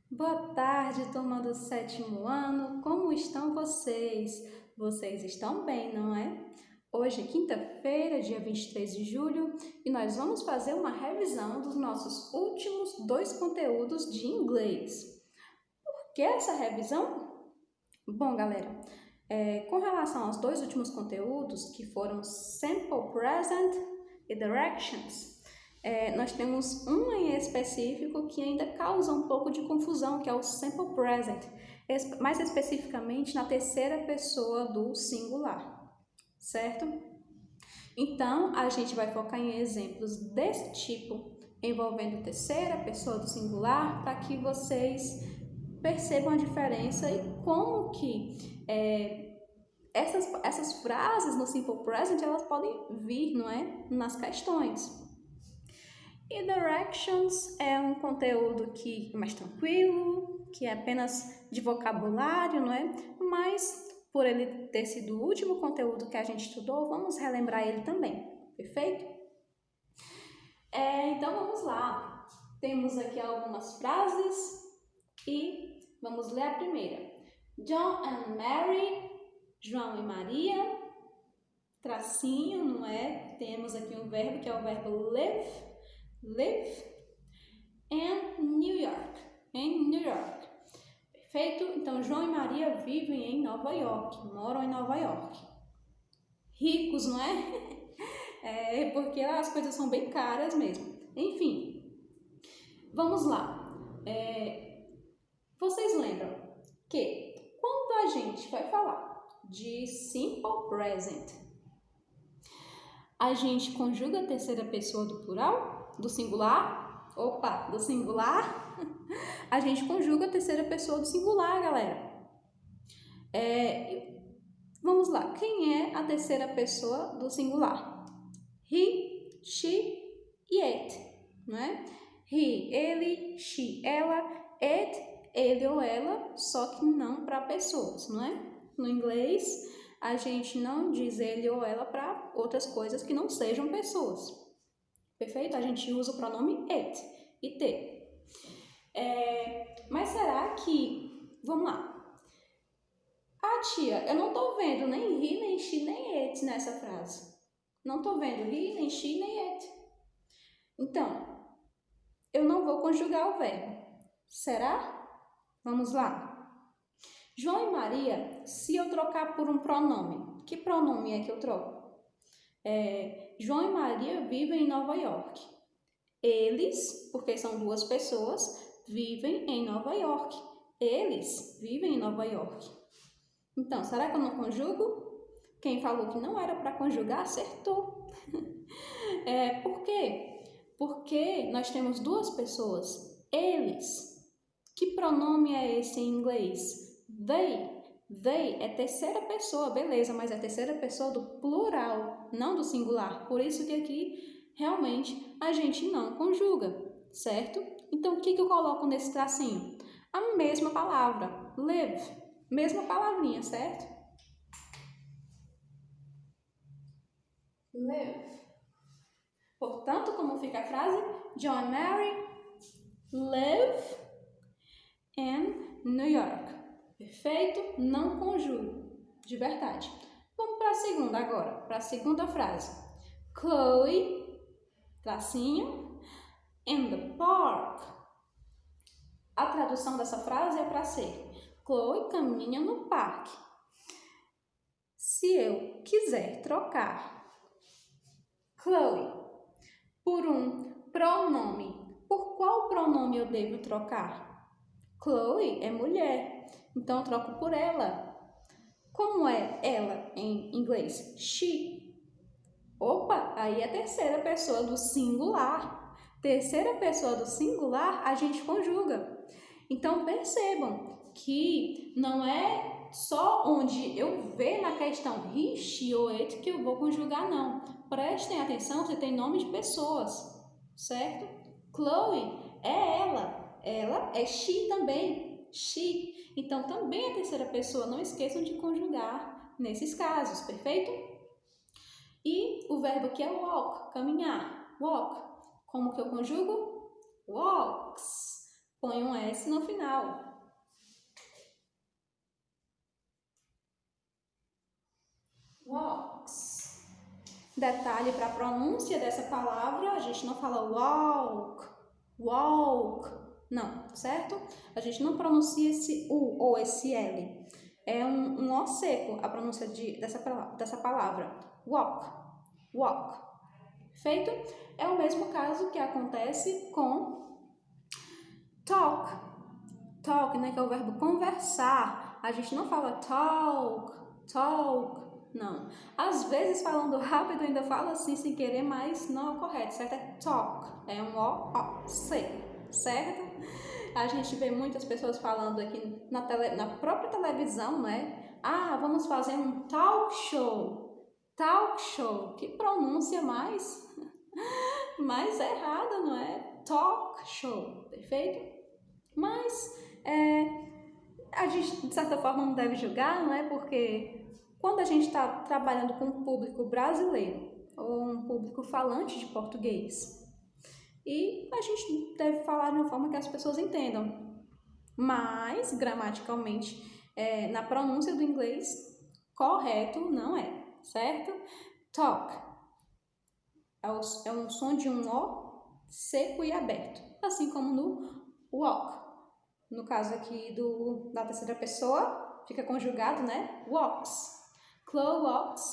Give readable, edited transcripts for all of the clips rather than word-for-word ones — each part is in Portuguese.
Boa tarde, turma do sétimo ano. Como estão vocês? Vocês estão bem, não é? Hoje é quinta-feira, dia 23 de julho, e nós vamos fazer uma revisão dos nossos últimos dois conteúdos de inglês. Por que essa revisão? Bom, galera, com relação aos dois últimos conteúdos, que foram Simple Present e Directions, nós temos um em específico que ainda causa um pouco de confusão, que é o Simple Present, mais especificamente na terceira pessoa do singular, certo? Então, a gente vai focar em exemplos desse tipo, envolvendo terceira pessoa do singular, para que vocês percebam a diferença e como que essas frases no Simple Present, elas podem vir, não é? Nas questões. E Directions é um conteúdo que é mais tranquilo, que é apenas de vocabulário, não é? Mas, por ele ter sido o último conteúdo que a gente estudou, vamos relembrar ele também, perfeito? Então, vamos lá. Temos aqui algumas frases e vamos ler a primeira. John and Mary, João e Maria, tracinho, não é? Temos aqui um verbo que é o verbo live, and New York, em New York. Perfeito? Então, João e Maria vivem em Nova York, moram em Nova York. Ricos, não é? Porque lá as coisas são bem caras mesmo. Enfim, vamos lá. Vocês lembram que quando a gente vai falar de Simple Present, a gente conjuga a terceira pessoa do plural, do singular. Do singular. A gente conjuga a terceira pessoa do singular, galera. Vamos lá. Quem é a terceira pessoa do singular? He, she e it, não é? He, ele, she, ela, it, ele ou ela, só que não para pessoas, não é? No inglês, a gente não diz ele ou ela para outras coisas que não sejam pessoas. Perfeito? A gente usa o pronome it e te. Mas será que... Vamos lá. Tia, eu não tô vendo nem he, nem she, nem it nessa frase. Não tô vendo he, nem she, nem it. Então, eu não vou conjugar o verbo. Será? Vamos lá. João e Maria, se eu trocar por um pronome, que pronome é que eu troco? João e Maria vivem em Nova York. Eles, porque são duas pessoas, vivem em Nova York. Eles vivem em Nova York. Então, será que eu não conjugo? Quem falou que não era para conjugar, acertou. Por quê? Porque nós temos duas pessoas. Eles. Que pronome é esse em inglês? They. They é terceira pessoa, beleza, mas é terceira pessoa do plural, não do singular. Por isso que aqui, realmente, a gente não conjuga, certo? Então, o que eu coloco nesse tracinho? A mesma palavra, live. Mesma palavrinha, certo? Live. Portanto, como fica a frase? John and Mary live in New York. Perfeito? Não conjugo. De verdade. Vamos para a segunda agora. Para a segunda frase. Chloe, tracinho, in the park. A tradução dessa frase é para ser: Chloe caminha no parque. Se eu quiser trocar Chloe por um pronome, por qual pronome eu devo trocar? Chloe é mulher, então eu troco por ela. Como é ela em inglês? She. Opa, aí é a terceira pessoa do singular. Terceira pessoa do singular a gente conjuga. Então percebam que não é só onde eu ver na questão he, she ou it que eu vou conjugar, não. Prestem atenção se tem nome de pessoas, certo? Chloe é ela. Ela é she também, she. Então, também a terceira pessoa, não esqueçam de conjugar nesses casos, perfeito? E o verbo que é walk, caminhar, walk. Como que eu conjugo? Walks. põe um S no final. Walks. Detalhe para a pronúncia dessa palavra, a gente não fala walk, walk, não, certo? A gente não pronuncia esse U ou esse L. É um O seco a pronúncia dessa palavra. Walk, walk. Feito? É o mesmo caso que acontece com talk. Talk, né, que é o verbo conversar. A gente não fala talk, talk. Não. Às vezes, falando rápido, ainda fala assim sem querer, mas não é o correto, certo? É talk. É um O seco, certo? A gente vê muitas pessoas falando aqui na própria televisão, né? Ah, vamos fazer um talk show. Talk show. Que pronúncia mais errada, não é? Talk show. Perfeito? Mas a gente, de certa forma, não deve julgar, não é? Porque quando a gente está trabalhando com um público brasileiro ou um público falante de português, e a gente deve falar de uma forma que as pessoas entendam. Mas, gramaticalmente, na pronúncia do inglês, correto não é, certo? Talk é um som de um O seco e aberto, assim como no walk. No caso aqui da terceira pessoa, fica conjugado, né? Walks. Chloe walks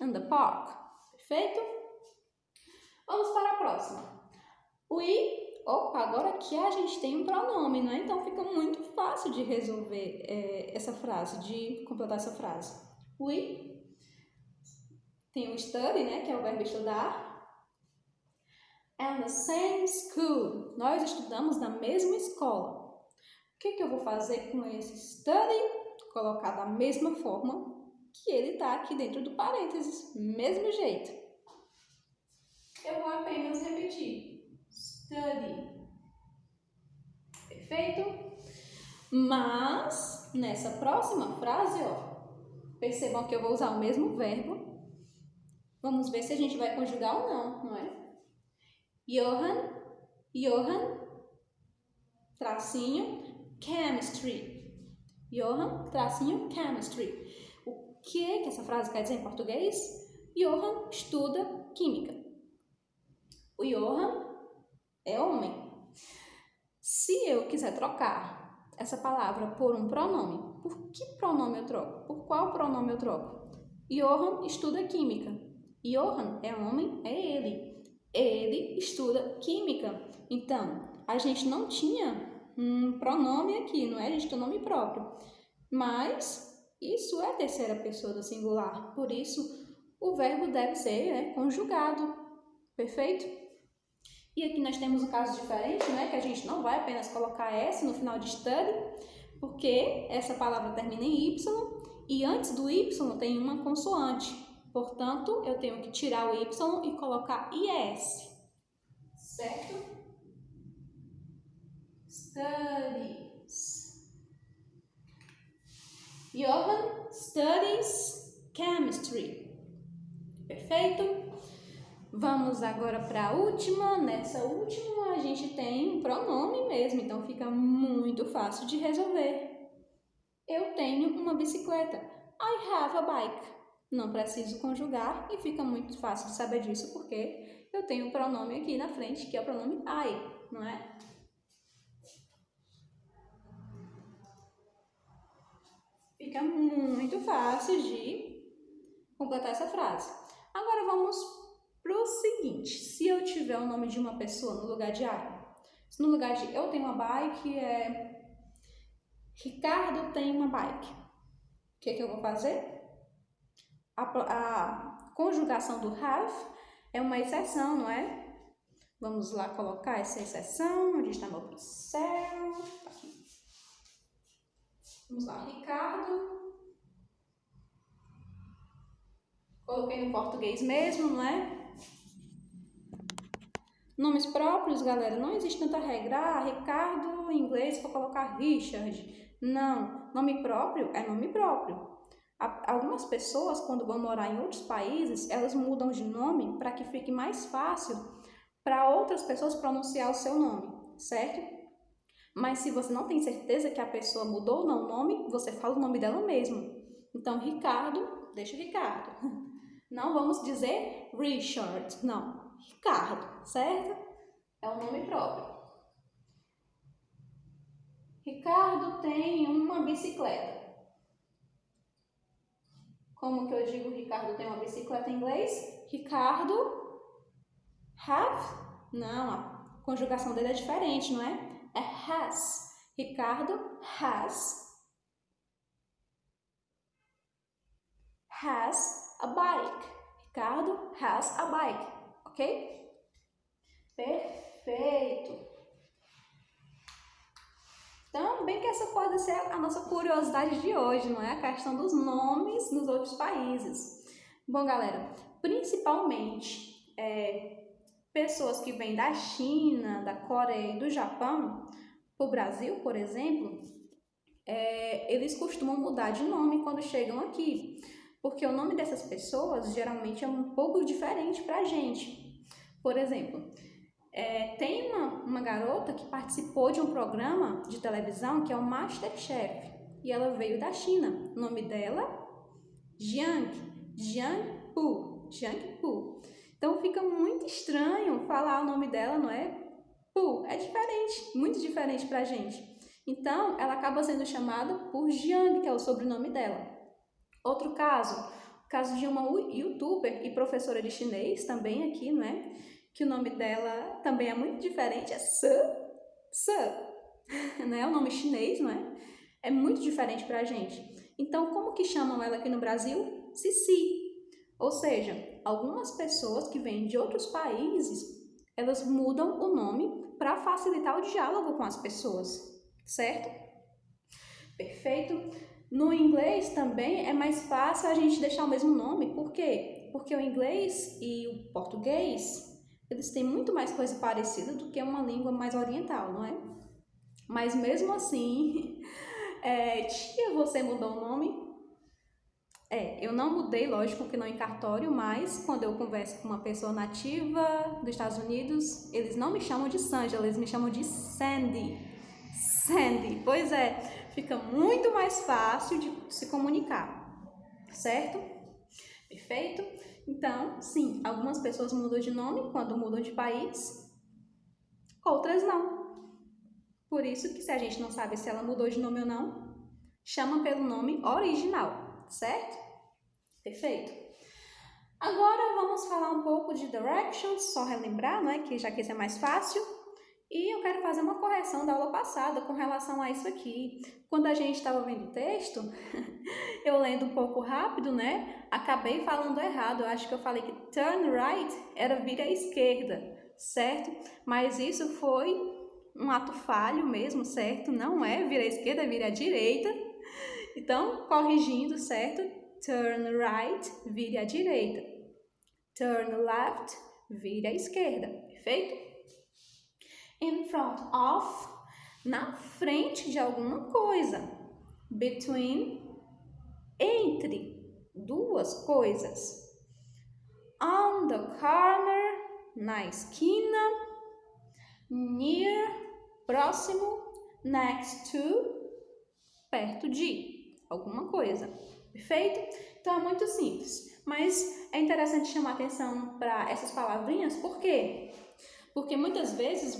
in the park. Perfeito? Vamos para a próxima. Agora aqui a gente tem um pronome, né? Então fica muito fácil de resolver essa frase, de completar essa frase. We tem o study, né? Que é o verbo estudar. And the same school. Nós estudamos na mesma escola. O que eu vou fazer com esse study? Colocar da mesma forma que ele está aqui dentro do parênteses. Mesmo jeito. Eu vou apenas repetir. Study. Perfeito? Mas, nessa próxima frase, percebam que eu vou usar o mesmo verbo. Vamos ver se a gente vai conjugar ou não é? Johan, tracinho, chemistry. Johan, tracinho, chemistry. O que essa frase quer dizer em português? Johan estuda química. O Johan é homem. Se eu quiser trocar essa palavra por um pronome, por que pronome eu troco? Por qual pronome eu troco? Johan estuda química. Johan é homem, é ele. Ele estuda química. Então, a gente não tinha um pronome aqui, não é? A gente tem um nome próprio. Mas isso é a terceira pessoa do singular. Por isso, o verbo deve ser conjugado. Perfeito? E aqui nós temos um caso diferente, né? Que a gente não vai apenas colocar S no final de study, porque essa palavra termina em Y e antes do Y tem uma consoante. Portanto, eu tenho que tirar o Y e colocar IS. Certo? Studies. Johan studies chemistry. Perfeito? Vamos agora para a última. Nessa última, a gente tem um pronome mesmo, então fica muito fácil de resolver. Eu tenho uma bicicleta. I have a bike. Não preciso conjugar e fica muito fácil de saber disso porque eu tenho um pronome aqui na frente que é o pronome I, não é? Fica muito fácil de completar essa frase. Agora vamos para o seguinte, se eu tiver o nome de uma pessoa no lugar de I, se no lugar de eu tenho uma bike, Ricardo tem uma bike, o que eu vou fazer? A conjugação do have é uma exceção, não é? Vamos lá colocar essa exceção. Onde está meu pincel? Aqui. Vamos lá, Ricardo. Coloquei no português mesmo, não é? Nomes próprios, galera, não existe tanta regra. Ricardo em inglês vou colocar Richard. Não, nome próprio é nome próprio. Algumas pessoas, quando vão morar em outros países, elas mudam de nome para que fique mais fácil para outras pessoas pronunciar o seu nome, certo? Mas se você não tem certeza que a pessoa mudou ou não o nome, você fala o nome dela mesmo. Então, Ricardo, deixa Ricardo. Não vamos dizer Richard, não. Ricardo, certo? É o nome próprio. Ricardo tem uma bicicleta. Como que eu digo Ricardo tem uma bicicleta em inglês? Ricardo have? Não, a conjugação dele é diferente, não é? É has. Ricardo has a bike. Ricardo has a bike, ok? Perfeito. Então, bem que essa pode ser a nossa curiosidade de hoje, não é? A questão dos nomes nos outros países. Bom, galera, principalmente pessoas que vêm da China, da Coreia e do Japão, para o Brasil, por exemplo, eles costumam mudar de nome quando chegam aqui, porque o nome dessas pessoas geralmente é um pouco diferente para a gente. Por exemplo, tem uma garota que participou de um programa de televisão que é o MasterChef, e ela veio da China. O nome dela, Jiang Pu. Então fica muito estranho falar o nome dela, não é? Pu, é diferente, muito diferente pra gente. Então, ela acaba sendo chamada por Jiang, que é o sobrenome dela. Outro caso, o caso de uma youtuber e professora de chinês, também aqui, não é? Que o nome dela também é muito diferente, é Se, não é? O nome chinês, não é? É muito diferente pra gente. Então, como que chamam ela aqui no Brasil? Cici. Ou seja, algumas pessoas que vêm de outros países, elas mudam o nome para facilitar o diálogo com as pessoas, certo? Perfeito. No inglês também é mais fácil a gente deixar o mesmo nome. Por quê? Porque o inglês e o português, eles têm muito mais coisa parecida do que uma língua mais oriental, não é? Mas mesmo assim, tia, você mudou o nome? Eu não mudei, lógico que não em cartório, mas quando eu converso com uma pessoa nativa dos Estados Unidos, eles não me chamam de Sandra, eles me chamam de Sandy. Sandy, pois é, fica muito mais fácil de se comunicar, certo? Perfeito? Então, sim, algumas pessoas mudam de nome quando mudam de país, outras não. Por isso que se a gente não sabe se ela mudou de nome ou não, chama pelo nome original, certo? Perfeito. Agora vamos falar um pouco de directions, só relembrar, né, que já que isso é mais fácil. E eu quero fazer uma correção da aula passada com relação a isso aqui. Quando a gente estava vendo o texto, eu lendo um pouco rápido, né, acabei falando errado. Eu acho que eu falei que turn right era vir à esquerda, certo? Mas isso foi um ato falho mesmo, certo? Não é vir à esquerda, é vir à direita. Então, corrigindo, certo? Turn right, vire à direita. Turn left, vire à esquerda. Perfeito? In front of, na frente de alguma coisa. Between, entre duas coisas. On the corner, na esquina. Near, próximo. Next to, perto de alguma coisa. Perfeito? Então é muito simples, mas é interessante chamar atenção para essas palavrinhas, por quê? Porque muitas vezes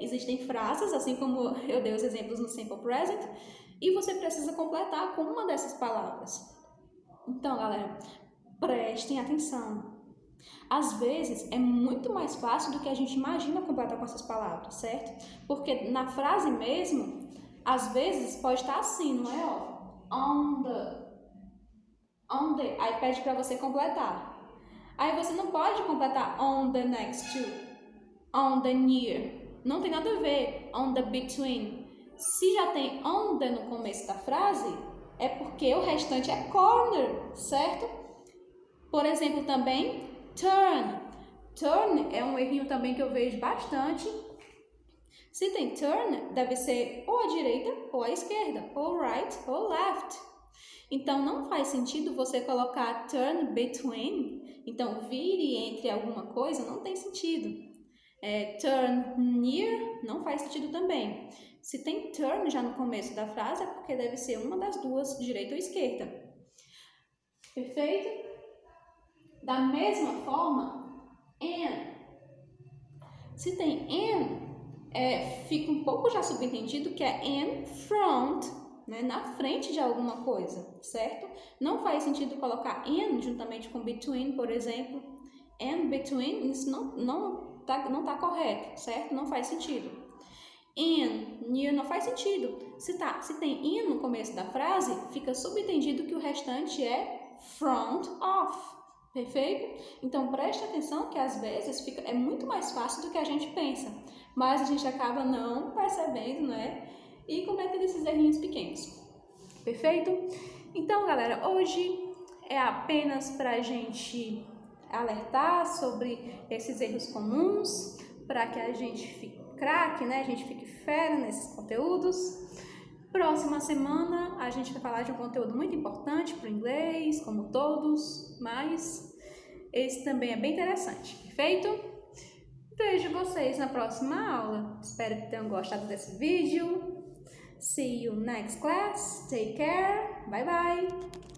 existem frases, assim como eu dei os exemplos no Simple Present, e você precisa completar com uma dessas palavras. Então, galera, prestem atenção. Às vezes é muito mais fácil do que a gente imagina completar com essas palavras, certo? Porque na frase mesmo, às vezes pode estar assim, não é? On the, aí pede para você completar. Aí você não pode completar on the next to, on the near. Não tem nada a ver on the between. Se já tem on the no começo da frase, é porque o restante é corner, certo? Por exemplo, também turn. Turn é um errinho também que eu vejo bastante. Se tem turn, deve ser ou à direita ou à esquerda, ou right ou left. Então, não faz sentido você colocar turn between, então vire entre alguma coisa, não tem sentido. Turn near, não faz sentido também. Se tem turn já no começo da frase, é porque deve ser uma das duas, direita ou esquerda. Perfeito? Da mesma forma, and. Se tem and, fica um pouco já subentendido que é in front, né, na frente de alguma coisa, certo? Não faz sentido colocar in juntamente com between, por exemplo. And between, isso não tá correto, certo? Não faz sentido. In, near, não faz sentido. Se tem in no começo da frase, fica subentendido que o restante é front of. Perfeito? Então, preste atenção que às vezes é muito mais fácil do que a gente pensa, mas a gente acaba não percebendo, né? E cometendo esses errinhos pequenos. Perfeito? Então, galera, hoje é apenas para a gente alertar sobre esses erros comuns, para que a gente fique craque, né? A gente fique fera nesses conteúdos. Próxima semana a gente vai falar de um conteúdo muito importante para o inglês, como todos, mas esse também é bem interessante, perfeito? Vejo vocês na próxima aula. Espero que tenham gostado desse vídeo. See you next class. Take care. Bye bye.